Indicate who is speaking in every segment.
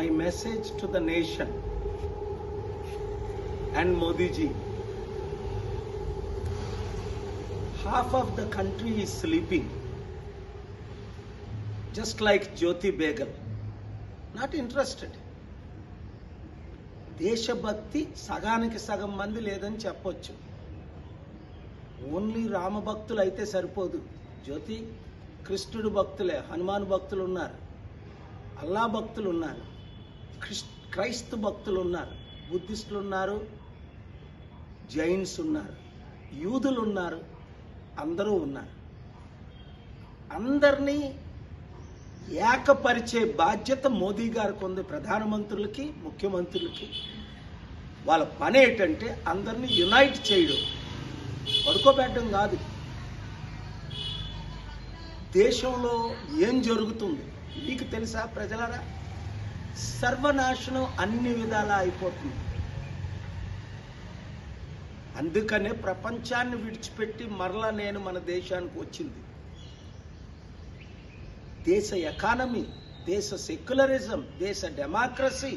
Speaker 1: my message to the nation and Modi ji. Half of the country is sleeping, just like Jyoti Begal. Not interested. దేశభక్తి సగానికి సగం మంది లేదని చెప్పొచ్చు. Only Rama భక్తులు అయితే సరిపోదు. జ్యోతి కృష్ణుడు భక్తులే, హనుమాన్ భక్తులు ఉన్నారు, అల్లా భక్తులు ఉన్నారు, క్రైస్తవ భక్తులు ఉన్నారు, బుద్ధిస్టులు ఉన్నారు, జైన్స్ ఉన్నారు, యూదులు ఉన్నారు, అందరూ ఉన్నారు. అందరినీ ఏకపరిచే బాధ్యత మోదీ గారికి ఉంది. ప్రధానమంత్రులకి, ముఖ్యమంత్రులకి వాళ్ళ పని ఏంటంటే అందరినీ యునైట్ చేయడం, పడుకోబెట్టడం కాదు. దేశంలో ఏం జరుగుతుంది మీకు తెలుసా ప్రజలారా? సర్వనాశనం అన్ని విధాలా అయిపోతుంది. అందుకనే ప్రపంచాన్ని విడిచిపెట్టి మరలా నేను మన దేశానికి వచ్చింది. దేశ ఎకానమీ, దేశ సెక్యులరిజం, దేశ డెమోక్రసీ,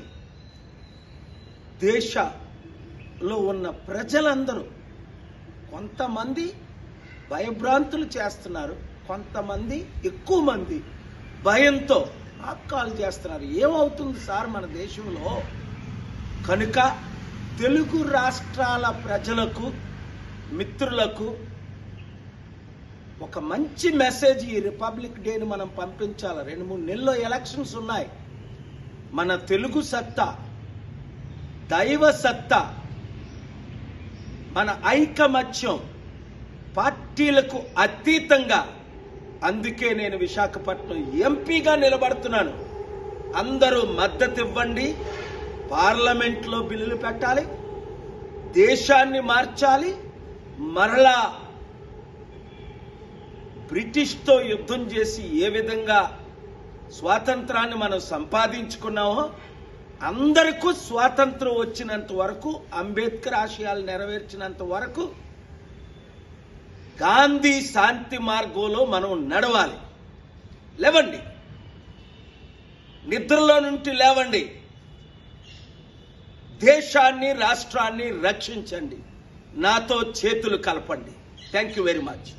Speaker 1: దేశంలో ఉన్న ప్రజలందరూ కొంతమంది భయభ్రాంతులు చేస్తున్నారు, కొంతమంది ఎక్కువ మంది భయంతో ఆక్కాలు చేస్తున్నారు. ఏమవుతుంది సార్ మన దేశంలో? కనుక తెలుగు రాష్ట్రాల ప్రజలకు, మిత్రులకు ఒక మంచి మెసేజ్ ఈ రిపబ్లిక్ డేని మనం పంపించాలి. 2-3 నెలల్లో ఎలక్షన్స్ ఉన్నాయి. మన తెలుగు సత్తా, దైవ సత్తా, మన ఐకమత్యం పార్టీలకు అతీతంగా, అందుకే నేను విశాఖపట్నం ఎంపీగా నిలబడుతున్నాను. అందరూ మద్దతు ఇవ్వండి. పార్లమెంట్లో బిల్లులు పెట్టాలి, దేశాన్ని మార్చాలి. మరలా బ్రిటిష్తో యుద్ధం చేసి ఏ విధంగా స్వాతంత్రాన్ని మనం సంపాదించుకున్నామో, అందరికీ స్వాతంత్రం వచ్చినంత వరకు, అంబేద్కర్ ఆశయాలు నెరవేర్చినంత వరకు గాంధీ శాంతి మార్గంలో మనం నడవాలి. లేవండి, నిద్రలో నుండి లేవండి, దేశాన్ని, రాష్ట్రాన్ని రక్షించండి. నాతో చేతులు కలపండి. Thank you very much.